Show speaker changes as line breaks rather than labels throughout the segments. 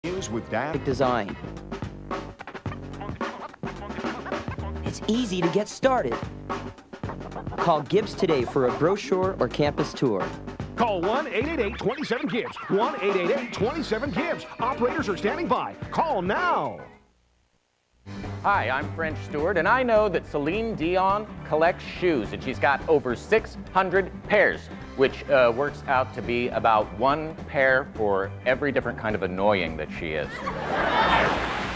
News with Dad.
Design. It's easy to get started. Call Gibbs today for a brochure or campus tour.
Call 1-888-27-GIBBS. 1-888-27-GIBBS. Operators are standing by. Call now.
Hi, I'm French Stewart, and I know that Celine Dion collects shoes, and she's got over 600 pairs, which works out to be about one pair for every different kind of annoying that she is.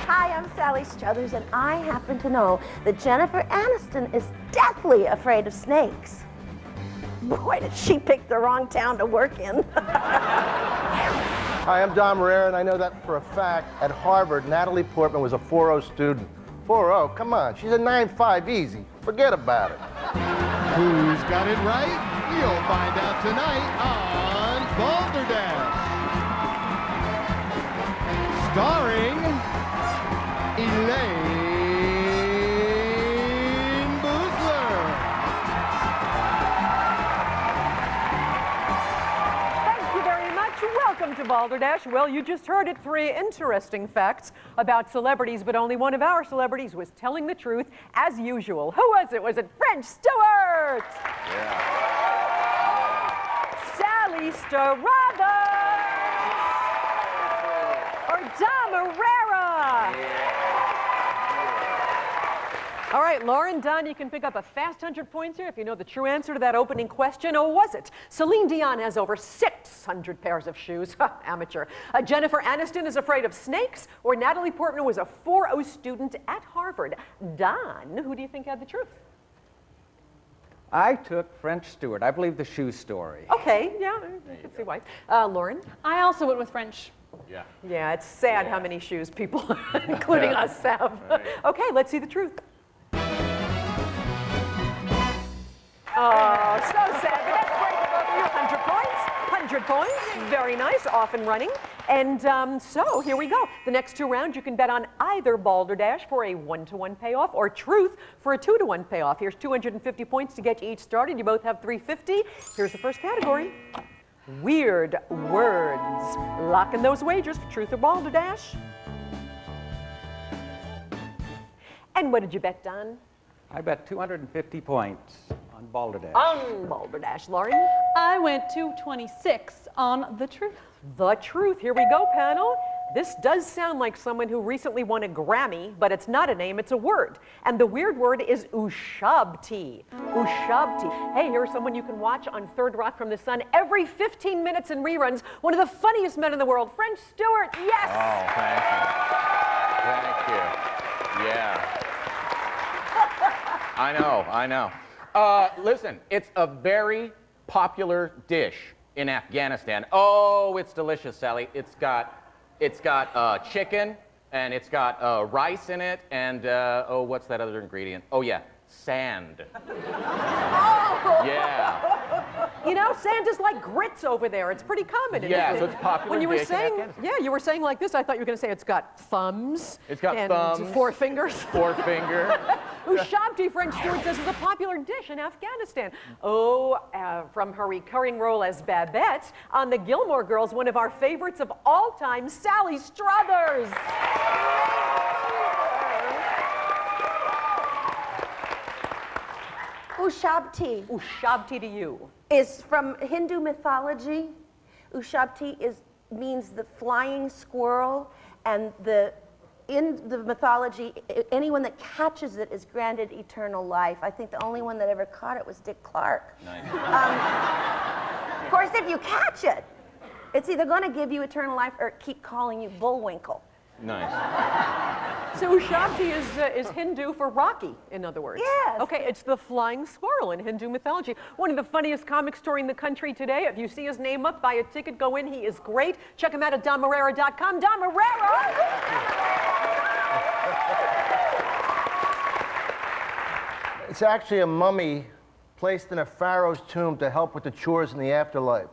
Hi, I'm Sally Struthers, and I happen to know that Jennifer Aniston is deathly afraid of snakes. Boy, did she pick the wrong town to work in.
Hi, I'm Don Marrera, and I know that for a fact. At Harvard, Natalie Portman was a 4.0 student. 4.0, come on, she's a 9.5, easy. Forget about it.
Who's got it right? You'll find out tonight on Balderdash. Starring Elaine Boozler.
Thank you very much. Welcome to Balderdash. Well, you just heard it. 3 interesting facts about celebrities, but only one of our celebrities was telling the truth, as usual. Who was it? Was it French Stewart?
Yeah.
Sally Struthers? Or Don Marrera? All right, Lauren, Don, you can pick up a fast 100 points here if you know the true answer to that opening question. Or was it? Celine Dion has over 600 pairs of shoes. Amateur. Jennifer Aniston is afraid of snakes. Or Natalie Portman was a 4.0 student at Harvard. Don, who do you think had the truth?
I took French Stewart. I believe the shoe story.
Okay, yeah, I can see why. Lauren?
I also went with French.
Yeah.
Yeah, it's sad how many shoes people, including us, have.
Right.
Okay, let's see the truth. Oh, so sad, but that's great for both of you. 100 points. 100 points. Very nice, off and running. And so here we go. The next 2 rounds, you can bet on either Balderdash for a 1-to-1 payoff or Truth for a 2-to-1 payoff. Here's 250 points to get you each started. You both have 350. Here's the first category. Weird words. Lock in those wagers for Truth or Balderdash. And what did you bet, Don?
I bet 250 points on Balderdash.
On Balderdash. Lauren?
I went 226 on the truth.
The truth. Here we go, panel. This does sound like someone who recently won a Grammy, but it's not a name, it's a word. And the weird word is ushabti. Ushabti. Hey, here's someone you can watch on Third Rock from the Sun every 15 minutes in reruns. One of the funniest men in the world, French Stewart. Yes!
Oh, thank you. Thank you. Yeah. I know. Listen, it's a very popular dish in Afghanistan. Oh, it's delicious, Sally. It's got chicken, and it's got rice in it, and oh, what's that other ingredient? Oh yeah, sand.
Oh.
Yeah.
You know, sand is like grits over there. It's pretty common.
Yeah, so it's popular.
When you were
dish in
saying,
Afghanistan.
yeah, you were saying like this, I thought you were going to say it's got thumbs.
It's got
and
thumbs.
4 fingers.
4 finger.
Ushabti, French Stewart says, is a popular dish in Afghanistan. Oh, from her recurring role as Babette on the Gilmore Girls, one of our favorites of all time, Sally Struthers.
Ushabti
Ushabti to you.
is from Hindu mythology. Ushabti means the flying squirrel, and in the mythology, anyone that catches it is granted eternal life. I think the only one that ever caught it was Dick Clark.
Nice.
Of course, if you catch it, it's either going to give you eternal life or keep calling you Bullwinkle.
Nice.
So Ushabti is Hindu for Rocky, in other words.
Yes.
Okay, it's the flying squirrel in Hindu mythology. One of the funniest comic story in the country today. If you see his name up, buy a ticket, go in. He is great. Check him out at DonMarrera.com. Don Marrera!
It's actually a mummy placed in a pharaoh's tomb to help with the chores in the afterlife.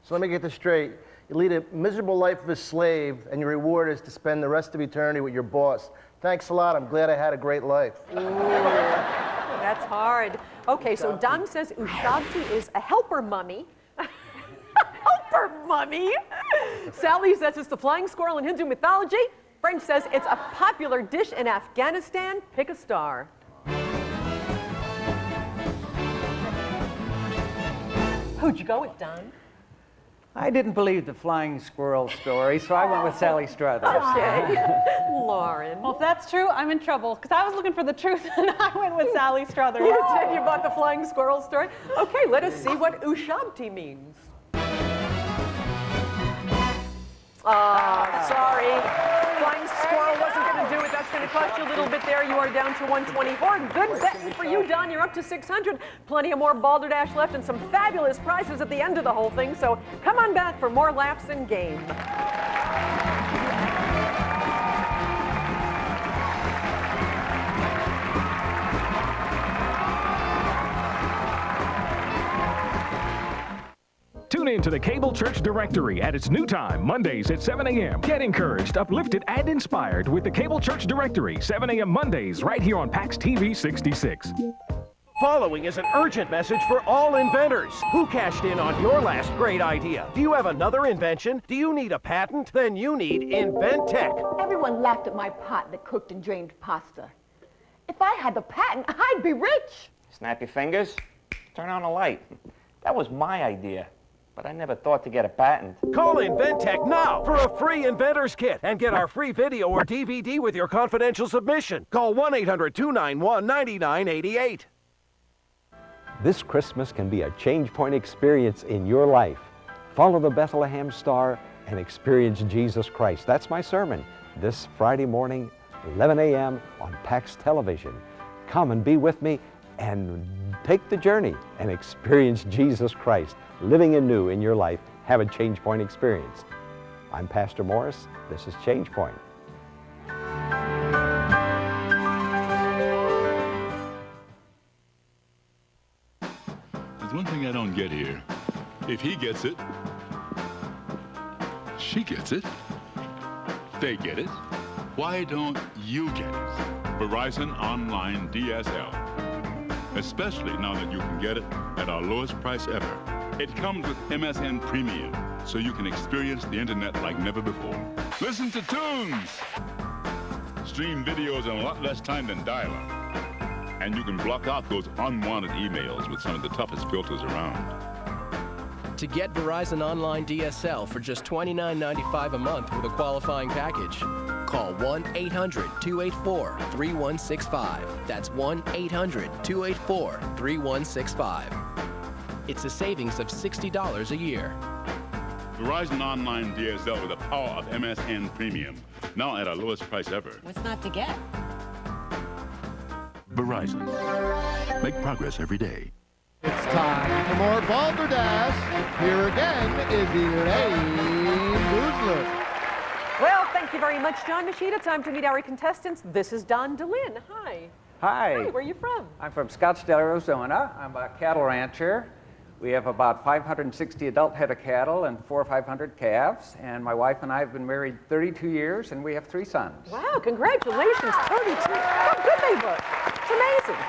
So let me get this straight. You lead a miserable life of a slave, and your reward is to spend the rest of eternity with your boss. Thanks a lot. I'm glad I had a great life.
Ooh, that's hard. Okay, so Don says Ushabti is a helper mummy. Helper Clever, Mummy. Sally says it's the flying squirrel in Hindu mythology. French says it's a popular dish in Afghanistan. Pick a star. Who'd you go with, Don?
I didn't believe the flying squirrel story, so I went with Sally Struthers.
Okay. Lauren.
Well, if that's true, I'm in trouble, because I was looking for the truth, and I went with Sally Struthers.
You did? You bought the flying squirrel story? Okay, let us see what Ushabti means. Sorry. Flying squirrel wasn't going to do it. That's going to cost you a little bit there. You are down to 124. Good betting for you, Don. You're up to 600. Plenty of more Balderdash left and some fabulous prizes at the end of the whole thing. So come on back for more laughs and game.
Tune in to the Cable Church Directory at its new time, Mondays at 7 a.m. Get encouraged, uplifted, and inspired with the Cable Church Directory, 7 a.m. Mondays, right here on PAX TV 66.
Following is an urgent message for all inventors. Who cashed in on your last great idea? Do you have another invention? Do you need a patent? Then you need InventTech.
Everyone laughed at my pot that cooked and drained pasta. If I had the patent, I'd be rich.
Snap your fingers, turn on a light. That was my idea, but I never thought to get a patent.
Call InventTech now for a free inventor's kit and get our free video or DVD with your confidential submission. Call 1-800-291-9988.
This Christmas can be a change point experience in your life. Follow the Bethlehem star and experience Jesus Christ. That's my sermon this Friday morning, 11 a.m. on PAX Television. Come and be with me and take the journey and experience Jesus Christ, living anew in your life. Have a change point experience. I'm Pastor Morris. This is Change Point.
There's one thing I don't get here. If he gets it, she gets it, they get it, why don't you get it? Verizon Online DSL. Especially now that you can get it at our lowest price ever. It comes with MSN Premium, so you can experience the internet like never before. Listen to tunes, stream videos in a lot less time than dial-up. And you can block out those unwanted emails with some of the toughest filters around.
To get Verizon Online DSL for just $29.95 a month with a qualifying package, call 1-800-284-3165. That's 1-800-284-3165. It's a savings of $60 a year.
Verizon Online DSL with the power of MSN Premium, now at our lowest price ever.
What's not to get?
Verizon. Make progress every day.
It's time for more Balderdash. Here again is Elaine Boozler.
Well, thank you very much, John Machida. Time to meet our contestants. This is Don DeLynn. Hi.
Hi.
Hi, where are you from?
I'm from Scottsdale, Arizona. I'm a cattle rancher. We have about 560 adult head of cattle and 400 or 500 calves. And my wife and I have been married 32 years, and we have 3 sons.
Wow, congratulations, 32. How good they look. It's amazing.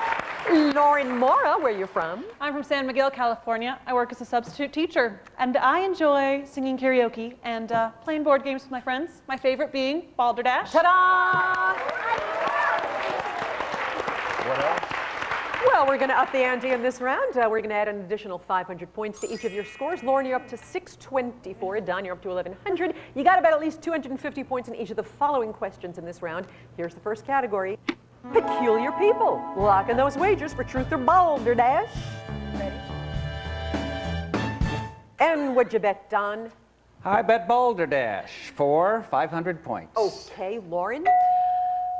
Lauren Mora, where are you from?
I'm from San Miguel, California. I work as a substitute teacher, and I enjoy singing karaoke and playing board games with my friends, my favorite being Balderdash.
Ta-da!
What else?
Well, we're going to up the ante in this round. We're going to add an additional 500 points to each of your scores. Lauren, you're up to 624. Don, you're up to 1,100. You got about at least 250 points in each of the following questions in this round. Here's the first category. Peculiar people. Lock in those wagers for truth or Balderdash. Ready? And what'd you bet, Don?
I bet Balderdash for 500 points.
Okay, Lauren?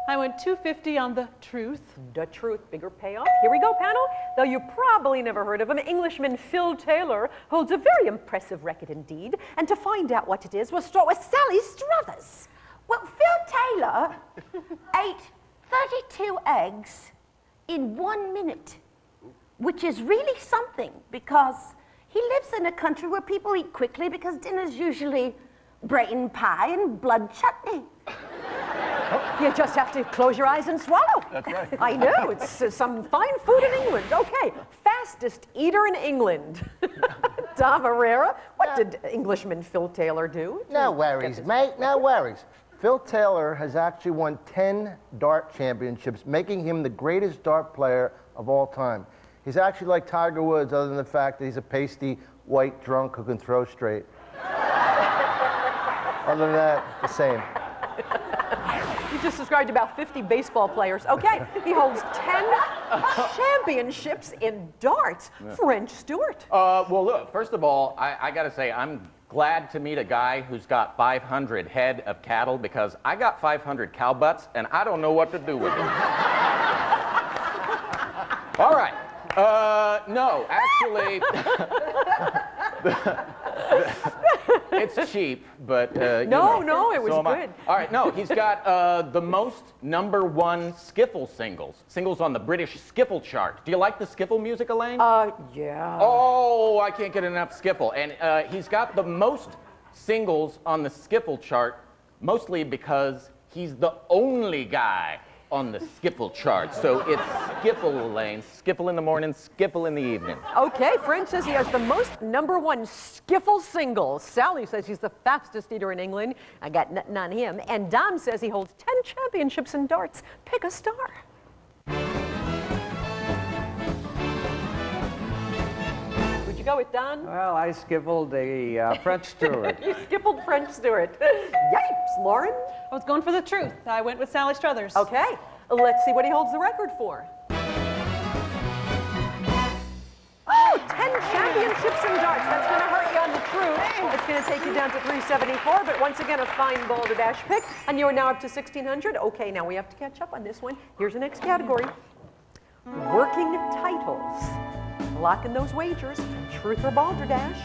I went 250 on the truth.
The truth, bigger payoff. Here we go, panel. Though you probably never heard of him, Englishman Phil Taylor holds a very impressive record indeed. And to find out what it is, we'll start with Sally Struthers.
Well, Phil Taylor ate 32 eggs in 1 minute, which is really something because he lives in a country where people eat quickly because dinner's usually brain pie and blood chutney.
You just have to close your eyes and swallow.
That's right.
I know, it's some fine food in England. Okay, fastest eater in England. Dom Herrera, what did Englishman Phil Taylor do?
No worries, mate, no worries. Phil Taylor has actually won 10 dart championships, making him the greatest dart player of all time. He's actually like Tiger Woods, other than the fact that he's a pasty, white drunk who can throw straight. Other than that, the same.
You just described about 50 baseball players. Okay, he holds 10 championships in darts.
Yeah.
French Stewart.
Well, look, first of all, I got to say, I'm glad to meet a guy who's got 500 head of cattle, because I got 500 cow butts, and I don't know what to do with them. All right. No, actually, it's cheap, but
No, it was good.
All right, no, he's got the most #1 skiffle singles on the British skiffle chart. Do you like the skiffle music, Elaine?
Yeah.
Oh, I can't get enough skiffle. And he's got the most singles on the skiffle chart, mostly because he's the only guy on the skiffle chart. So it's skiffle, Elaine. Skiffle in the morning, skiffle in the evening.
Okay, French says he has the most #1 skiffle singles. Sally says he's the fastest eater in England. I got nothing on him. And Dom says he holds 10 championships in darts. Pick a star. Who'd you go with, Don?
Well, I skiffled a French Stewart.
You skiffled French Stewart. Yipes, Lauren?
I was going for the truth. I went with Sally Struthers.
Okay, let's see what he holds the record for. Oh, 10 championships in darts. That's going to hurt you on the truth. It's going to take you down to 374, but once again, a fine Balderdash pick, and you are now up to 1,600. Okay, now we have to catch up on this one. Here's the next category. Working titles. Lock in those wagers. Truth or Balderdash?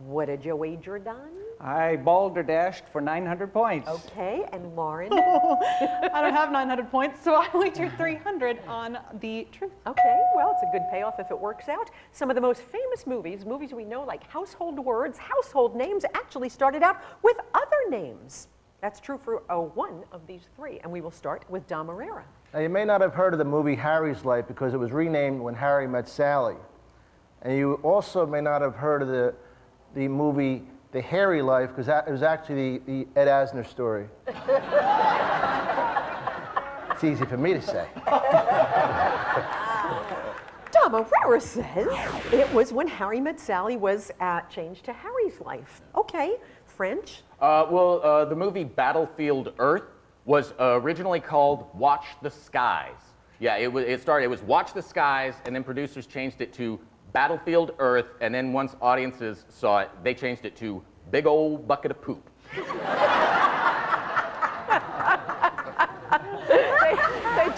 What did you wager, Don?
I balderdashed for 900 points.
Okay, and Lauren?
I don't have 900 points, so I wagered 300 on the truth.
Okay, well, it's a good payoff if it works out. Some of the most famous movies we know like household words, household names, actually started out with other names. That's true for one of these three, and we will start with Dom Herrera.
Now, you may not have heard of the movie Harry's Life because it was renamed When Harry Met Sally. And you also may not have heard of the movie The Hairy Life, because it was actually the Ed Asner story. It's easy for me to say.
Dom Herrera says it was When Harry Met Sally was changed to Harry's Life. Okay, French?
Well, the movie Battlefield Earth was originally called Watch the Skies. Yeah, it was Watch the Skies, and then producers changed it to Battlefield Earth, and then once audiences saw it, they changed it to Big Old Bucket of Poop.
They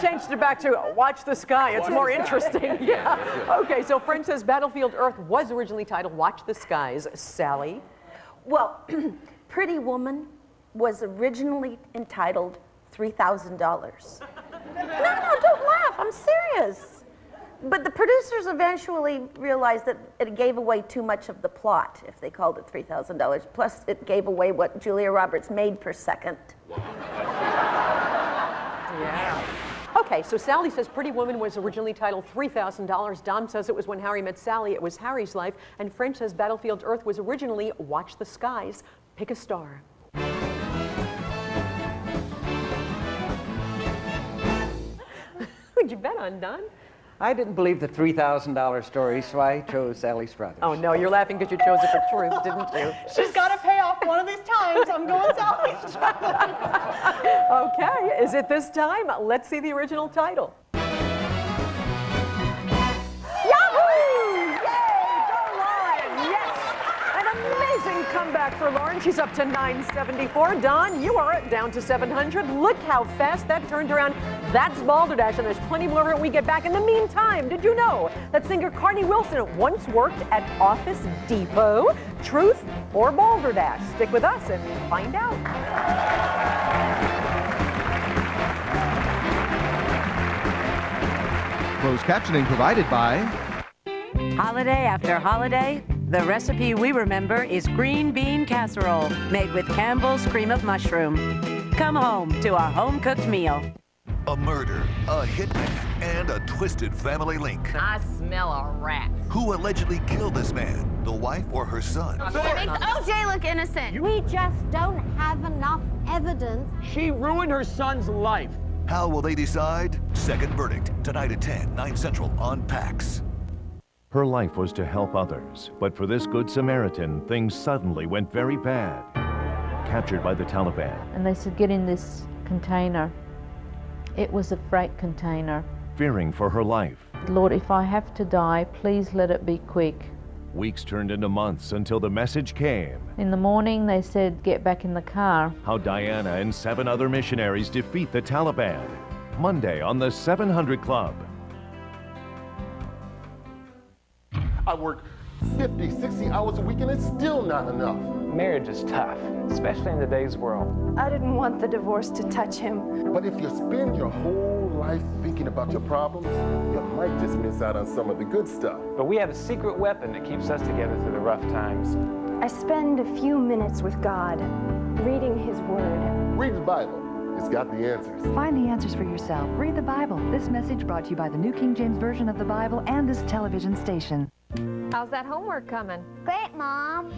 changed it back to Watch the Sky. It's more interesting. Yeah. Okay, so French says Battlefield Earth was originally titled Watch the Skies. Sally?
Well, Pretty Woman was originally entitled $3,000. No, don't laugh. I'm serious. But the producers eventually realized that it gave away too much of the plot if they called it $3,000. Plus, it gave away what Julia Roberts made per second.
Yeah. Okay, so Sally says Pretty Woman was originally titled $3,000. Dom says it was When Harry Met Sally, it was Harry's Life. And French says Battlefield Earth was originally Watch the Skies. Pick a star. Who'd you bet on, Don?
I didn't believe the $3,000 story, so I chose Sally Struthers.
Oh, no, you're laughing because you chose it for truth, didn't you?
She's got to pay off one of these times. I'm going Sally Struthers.
Okay, is it this time? Let's see the original title. Comeback for Lauren. She's up to 974. Don, you are down to 700. Look how fast that turned around. That's Balderdash, and there's plenty more when we get back. In the meantime, did you know that singer Carney Wilson once worked at Office Depot? Truth or Balderdash? Stick with us and find out.
Closed captioning provided by
Holiday after holiday, the recipe we remember is green bean casserole made with Campbell's cream of mushroom. Come home to a home-cooked meal.
a murder, a hitman, and a twisted family link.
I smell a rat.
Who allegedly killed this man? The wife or her son?
It makes OJ look innocent.
We just don't have enough evidence.
She ruined her son's life.
How will they decide? Second verdict, tonight at 10, 9 Central on PAX.
Her life was to help others, but for this Good Samaritan, things suddenly went very bad. Captured by the Taliban.
And they said, get in this container. It was a freight container.
Fearing for her life.
Lord, if I have to die, please let it be quick.
Weeks turned into months until the message came.
In the morning, they said, get back in the car.
How Diana and 7 other missionaries defeat the Taliban. Monday on the 700 Club.
I work 50, 60 hours a week and it's still not enough.
Marriage is tough, especially in today's world.
I didn't want the divorce to touch him.
But if you spend your whole life thinking about your problems, you might just miss out on some of the good stuff.
But we have a secret weapon that keeps us together through the rough times.
I spend a few minutes with God, reading His Word.
Read the Bible. It's got the answers.
Find the answers for yourself. Read the Bible. This message brought to you by the New King James Version of the Bible and this television station.
How's that homework coming?
Great, Mom.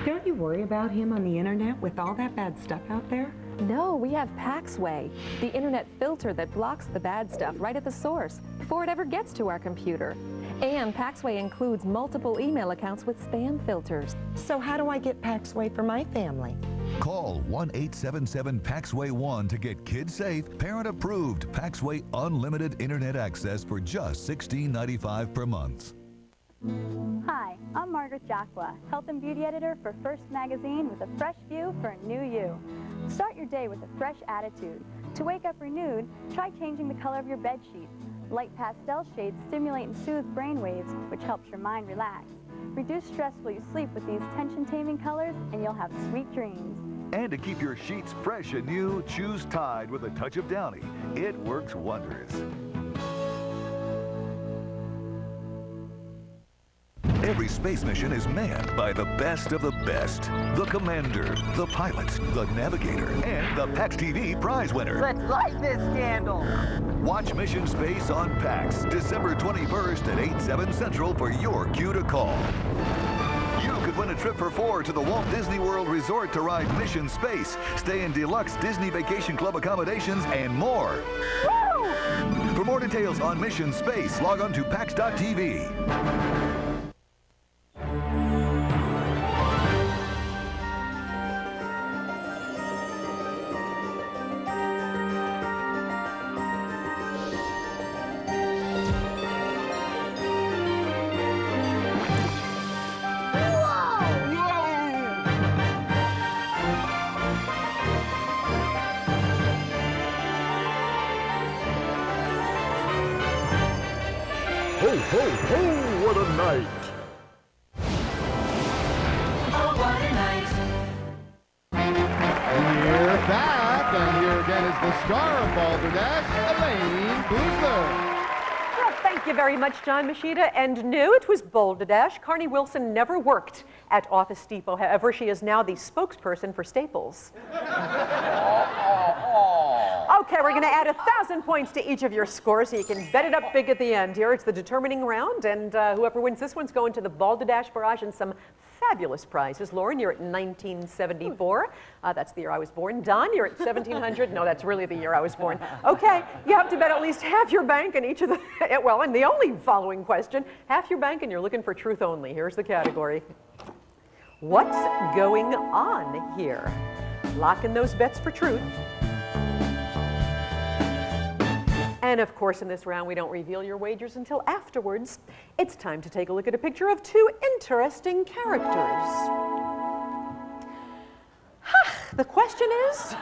Don't you worry about him on the internet with all that bad stuff out there?
No, we have PAXway, the internet filter that blocks the bad stuff right at the source before it ever gets to our computer. And PAXway includes multiple email accounts with spam filters.
So how do I get PAXway for my family?
Call 1-877-PAXway-1 to get kid-safe, parent-approved PAXway unlimited internet access for just $16.95 per month.
Hi, I'm Margaret Jacqua, Health and Beauty Editor for First Magazine with a fresh view for a new you. Start your day with a fresh attitude. To wake up renewed, try changing the color of your bed sheets. Light pastel shades stimulate and soothe brain waves, which helps your mind relax. Reduce stress while you sleep with these tension-taming colors, and you'll have sweet dreams.
And to keep your sheets fresh and new, choose Tide with a touch of Downy. It works wondrous. Every space mission is manned by the best of the best. The commander, the pilot, the navigator, and the PAX TV prize winner.
Let's light this candle.
Watch Mission Space on PAX, December 21st at 8, 7 Central for your cue to call. You could win a trip for 4 to the Walt Disney World Resort to ride Mission Space, stay in deluxe Disney Vacation Club accommodations, and more.
Woo!
For more details on Mission Space, log on to PAX.tv.
Ho, ho, ho, what a night!
Oh, what a night.
We're back, and here again is the star of Balderdash, Elaine Boozler.
Well, thank you very much, John Machida. And no, it was Balderdash. Carney Wilson never worked at Office Depot. However, she is now the spokesperson for Staples. Okay, we're going to add 1,000 points to each of your scores so you can bet it up big at the end. Here, it's the determining round, and whoever wins this one's going to the Balderdash Barrage and some fabulous prizes. Lauren, you're at 1974. That's the year I was born. Don, you're at 1700. No, that's really the year I was born. Okay, you have to bet at least half your bank in each of the, well, and the only following question, half your bank and you're looking for truth only. Here's the category. What's going on here? Lock in those bets for truth. And of course, in this round, we don't reveal your wagers until afterwards. It's time to take a look at a picture of 2 interesting characters. The question is,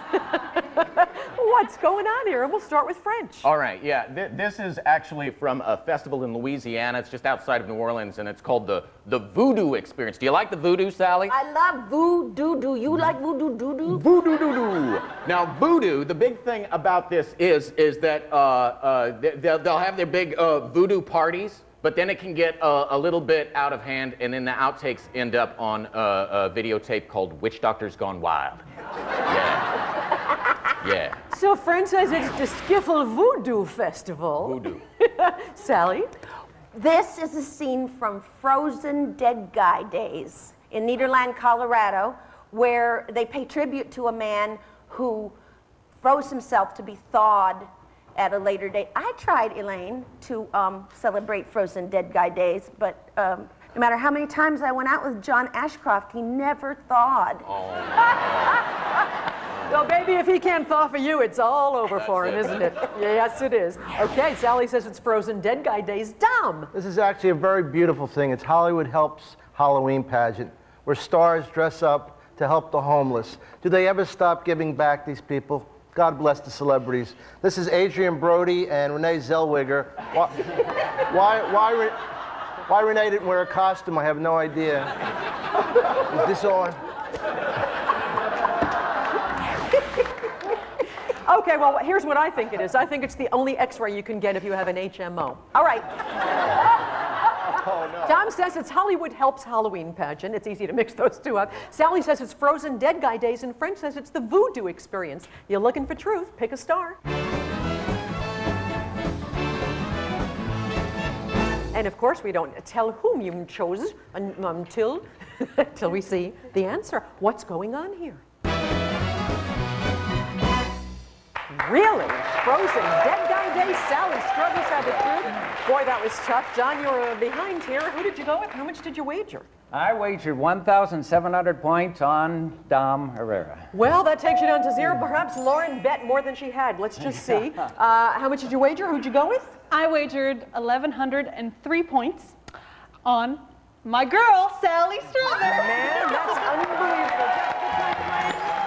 what's going on here? And we'll start with French.
All right, yeah, this is actually from a festival in Louisiana. It's just outside of New Orleans, and it's called the Voodoo Experience. Do you like the voodoo, Sally?
I love voodoo. Do you like voodoo doo-doo?
Voodoo doo-doo. Now, voodoo, the big thing about this is that they'll have their big voodoo parties, but then it can get a little bit out of hand, and then the outtakes end up on a videotape called Witch Doctors Gone Wild. Yeah. Yeah.
So friend says it's the Skiffle Voodoo Festival.
Voodoo.
Sally?
This is a scene from Frozen Dead Guy days in Nederland, Colorado, where they pay tribute to a man who froze himself to be thawed at a later date. I tried, Elaine, to celebrate Frozen Dead Guy days, but no matter how many times I went out with John Ashcroft, he never thawed.
Well, baby, if he can't thaw for you, it's all over for him, isn't it? Yes, it is. Okay, Sally says it's Frozen Dead Guy days. Dom!
This is actually a very beautiful thing. It's Hollywood Helps Halloween pageant, where stars dress up to help the homeless. Do they ever stop giving back, these people? God bless the celebrities. This is Adrian Brody and Renee Zellweger. Why Renee didn't wear a costume, I have no idea. Is this on?
Okay, well, here's what I think it is. I think it's the only X-ray you can get if you have an HMO. All right.
Oh, no.
Dom says it's Hollywood Helps Halloween pageant. It's easy to mix those two up. Sally says it's Frozen Dead Guy days, and French says it's the Voodoo experience. You're looking for truth, pick a star. And of course, we don't tell whom you chose until we see the answer. What's going on here? Really? Frozen Dead Guy Day, Sally struggles out of truth. Boy, that was tough. John, you were behind here. Who did you go with? How much did you wager?
I wagered 1,700 points on Dom Herrera.
Well, that takes you down to zero. Perhaps Lauren bet more than she had. Let's just see. How much did you wager? Who'd you go with?
I wagered 1,103 points on my girl, Sally Strother.
Man, that's unbelievable.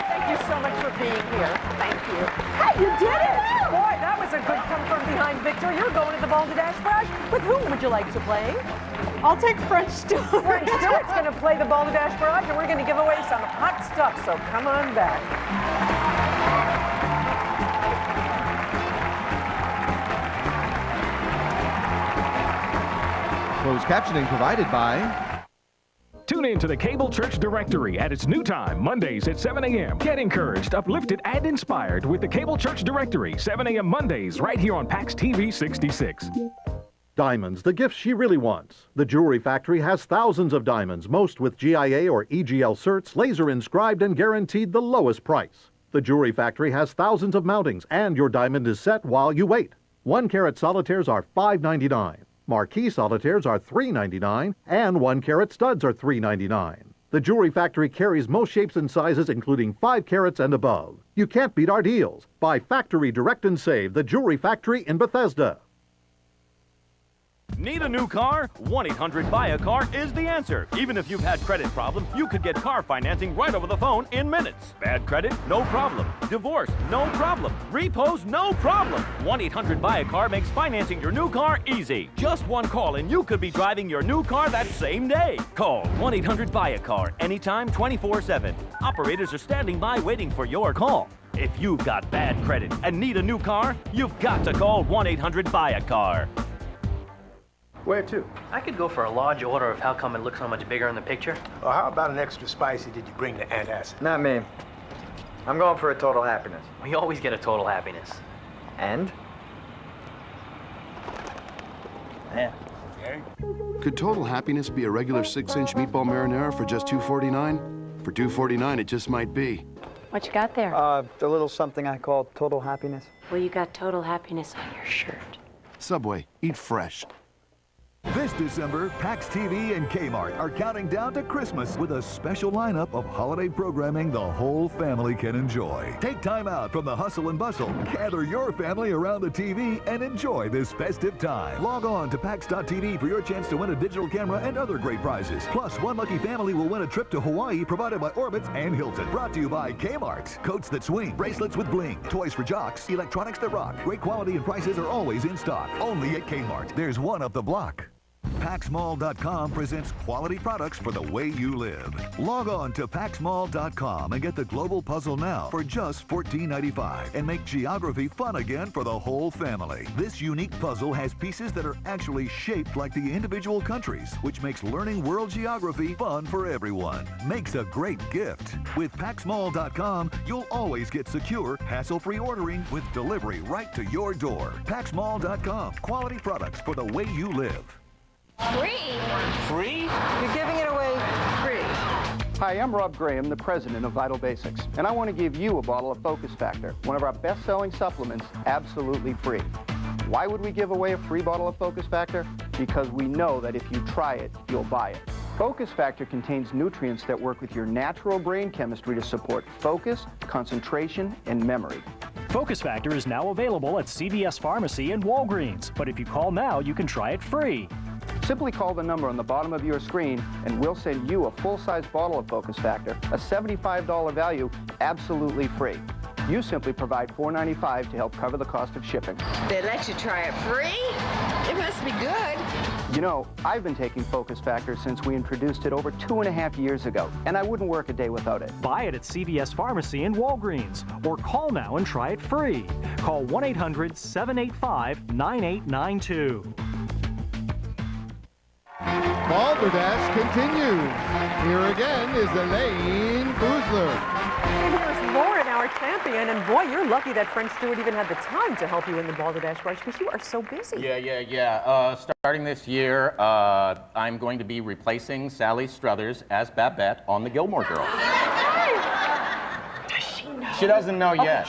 Thank you so much for being here. Thank you. Hey, you did it! Boy, that was a good come from behind victory. You're going to the Balderdash Barrage. With whom would you like to play?
I'll take French Stewart.
French Stewart's going to play the Balderdash Barrage, and we're going to give away some hot stuff, so come on back.
Closed captioning provided by...
Tune in to the Cable Church Directory at its new time, Mondays at 7 a.m. Get encouraged, uplifted, and inspired with the Cable Church Directory, 7 a.m. Mondays, right here on PAX TV 66.
Diamonds, the gift she really wants. The Jewelry Factory has thousands of diamonds, most with GIA or EGL certs, laser inscribed and guaranteed the lowest price. The Jewelry Factory has thousands of mountings, and your diamond is set while you wait. 1-carat solitaires are $5.99. Marquise solitaires are $3.99, and 1-carat studs are $3.99. The Jewelry Factory carries most shapes and sizes, including 5 carats and above. You can't beat our deals. Buy factory direct and save. The Jewelry Factory in Bethesda.
Need a new car? 1-800-BUY-A-CAR is the answer. Even if you've had credit problems, you could get car financing right over the phone in minutes. Bad credit? No problem. Divorce? No problem. Repos? No problem. 1-800-BUY-A-CAR makes financing your new car easy. Just one call and you could be driving your new car that same day. Call 1-800-BUY-A-CAR anytime, 24/7. Operators are standing by waiting for your call. If you've got bad credit and need a new car, you've got to call 1-800-BUY-A-CAR.
Where to?
I could go for a large order of how come it looks so much bigger in the picture.
Well, how about an extra spicy did you bring to antacid?
Not me. I'm going for a total happiness. We always get a total happiness. And? Yeah.
Okay.
Could Total Happiness be a regular 6-inch meatball marinara for just $2.49? For $2.49, it just might be.
What you got there?
The little something I call total happiness.
Well, you got total happiness on your shirt.
Subway, eat fresh.
This December, PAX TV and Kmart are counting down to Christmas with a special lineup of holiday programming the whole family can enjoy. Take time out from the hustle and bustle, gather your family around the TV, and enjoy this festive time. Log on to PAX.tv for your chance to win a digital camera and other great prizes. Plus, one lucky family will win a trip to Hawaii provided by Orbitz and Hilton. Brought to you by Kmart. Coats that swing, bracelets with bling, toys for jocks, electronics that rock. Great quality and prices are always in stock. Only at Kmart. There's one up the block. PAXMall.com presents quality products for the way you live. Log on to PAXMall.com and get the Global Puzzle now for just $14.95 and make geography fun again for the whole family. This unique puzzle has pieces that are actually shaped like the individual countries, which makes learning world geography fun for everyone. Makes a great gift. With PAXMall.com, you'll always get secure, hassle-free ordering with delivery right to your door. PAXMall.com. Quality products for the way you live.
Free?
Free?
You're giving it away free.
Hi, I'm Rob Graham, the president of Vital Basics, and I want to give you a bottle of Focus Factor, one of our best-selling supplements, absolutely free. Why would we give away a free bottle of Focus Factor? Because we know that if you try it, you'll buy it. Focus Factor contains nutrients that work with your natural brain chemistry to support focus, concentration, and memory.
Focus Factor is now available at CVS Pharmacy and Walgreens, but if you call now, you can try it free.
Simply call the number on the bottom of your screen and we'll send you a full-size bottle of Focus Factor, a $75 value, absolutely free. You simply provide $4.95 to help cover the cost of shipping.
They let you try it free? It must be good.
You know, I've been taking Focus Factor since we introduced it over 2.5 years ago, and I wouldn't work a day without it.
Buy it at CVS Pharmacy and Walgreens, or call now and try it free. Call 1-800-785-9892.
Balderdash continues. Here again is Elaine Boozler.
And here's Lauren, our champion. And boy, you're lucky that French Stewart even had the time to help you in the Balderdash rush because you are so busy.
Yeah. Starting this year, I'm going to be replacing Sally Struthers as Babette on The Gilmore Girls.
Does she know?
She doesn't know yet.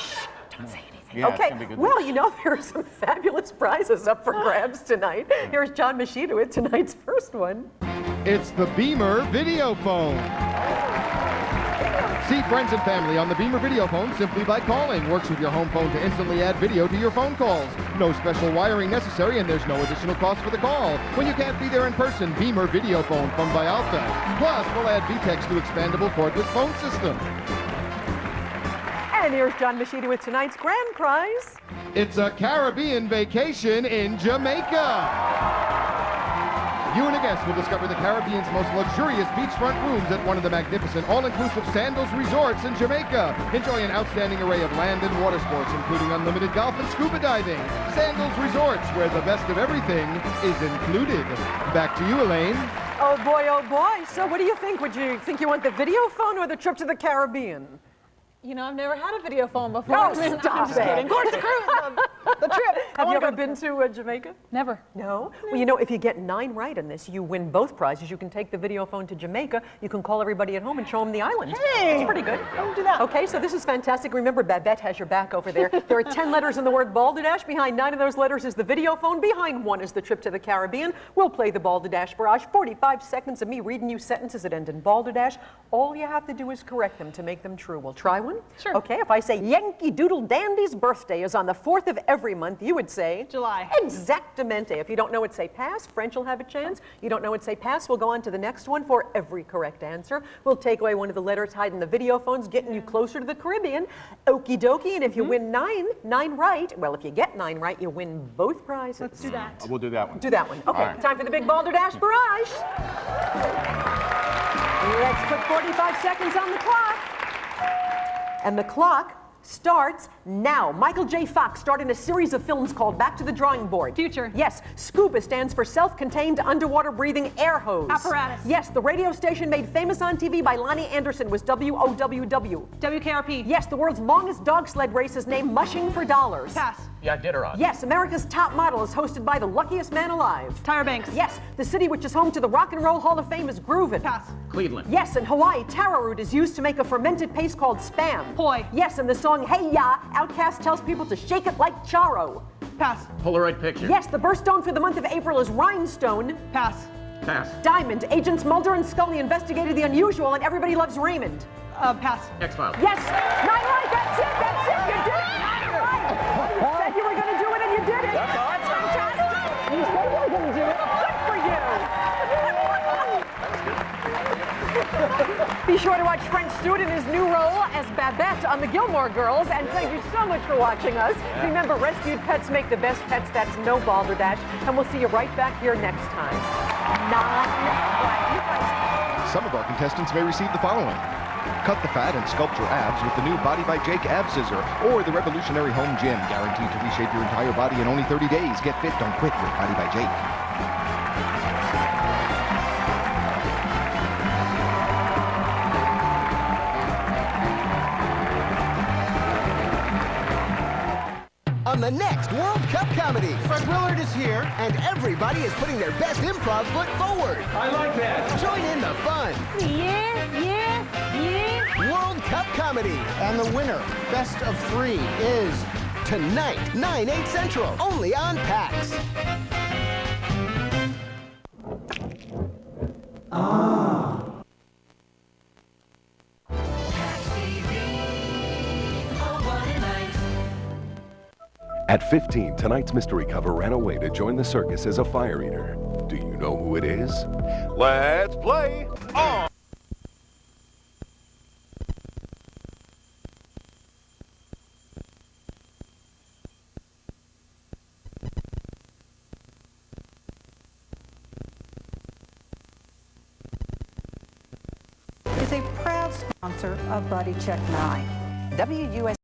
Don't say anything.
Yeah, it's
okay,
gonna be good.
well, you know, there are some fabulous prizes up for grabs tonight. Here's John Machida with tonight's first one.
It's the Beamer Video Phone. See friends and family on the Beamer Video Phone simply by calling. Works with your home phone to instantly add video to your phone calls. No special wiring necessary, and there's no additional cost for the call. When you can't be there in person, Beamer Video Phone from Vialta. Plus, we'll add VTEX to expandable cordless phone system.
And here's John Machida with tonight's grand prize.
It's a Caribbean vacation in Jamaica. You and a guest will discover the Caribbean's most luxurious beachfront rooms at one of the magnificent all-inclusive Sandals resorts in Jamaica. Enjoy an outstanding array of land and water sports, including unlimited golf and scuba diving. Sandals Resorts, where the best of everything is included. Back to you, Elaine.
Oh boy. So what do you think? Would you think you want the video phone or the trip to the Caribbean?
You know, I've never had a video phone before.
No,
I'm
stop
just
it.
kidding.
Of course, the trip. Have you ever been to Jamaica?
Never.
No? Well, you know, if you get 9 right on this, you win both prizes. You can take the video phone to Jamaica. You can call everybody at home and show them the island.
Hey!
It's pretty good.
Don't do that.
Okay, so this is fantastic. Remember, Babette has your back over there. There are 10 letters in the word Balderdash. Behind 9 of those letters is the video phone. Behind 1 is the trip to the Caribbean. We'll play the Balderdash barrage. 45 seconds of me reading you sentences that end in Balderdash. All you have to do is correct them to make them true. We'll try one?
Sure.
Okay, if I say Yankee Doodle Dandy's birthday is on the 4th of every month, you would say?
July.
Exactamente. If you don't know it, say pass. French will have a chance. You don't know it, say pass. We'll go on to the next one for every correct answer. We'll take away one of the letters hiding the video phones, getting you closer to the Caribbean. Okie dokie. And if you win 9 right, well, if you get 9 right, you win both prizes.
Let's do that.
We'll do that one.
Do that one. Okay,
All right.
time for the big Balderdash barrage. Let's put 45 seconds on the clock. And the clock starts now. Michael J. Fox starred in a series of films called Back to the Drawing Board.
Future.
Yes. SCUBA stands for self-contained underwater breathing air hose.
Apparatus.
Yes. The radio station made famous on TV by Lonnie Anderson was WOWW.
WKRP.
Yes. The world's longest dog sled race is named Mushing for Dollars.
Pass.
Yeah, Iditarod.
Yes. America's top model is hosted by the luckiest man alive.
Tyra Banks.
Yes. The city which is home to the Rock and Roll Hall of Fame is Groovin'.
Pass.
Cleveland.
Yes, in Hawaii, taro root is used to make a fermented paste called Spam.
Poi.
Yes, in the song Hey Ya, Outkast tells people to shake it like Charo.
Pass.
Polaroid picture.
Yes, the birthstone for the month of April is Rhinestone.
Pass.
Pass.
Diamond. Agents Mulder and Scully investigated the unusual and Everybody Loves Raymond.
Pass.
X-Files.
Yes, 9 right, that's it, you did it, 9 right. You said you were going to do it and you did it.
That's
fantastic. You said you were going to do it. Good for you. Be sure to watch French Stewart in his new role as Babette on The Gilmore Girls, and thank you so much for watching us. Remember, rescued pets make the best pets. That's no Balderdash, and we'll see you right back here next time.
Some of our contestants may receive the following: cut the fat and sculpt your abs with the new Body by Jake Ab Scissor, or the revolutionary Home Gym, guaranteed to reshape your entire body in only 30 days. Get fit, don't quit with Body by Jake.
On the next World Cup comedy, Fred Willard is here, and everybody is putting their best improv foot forward. I like that. Join in the fun. Yeah. World Cup comedy.
And the winner, best of 3, is
tonight, 9/8 Central, only on PAX.
At 15, tonight's mystery cover ran away to join the circus as a fire eater. Do you know who it is? Let's play on!
Is a proud sponsor of Buddy Check 9. WUSA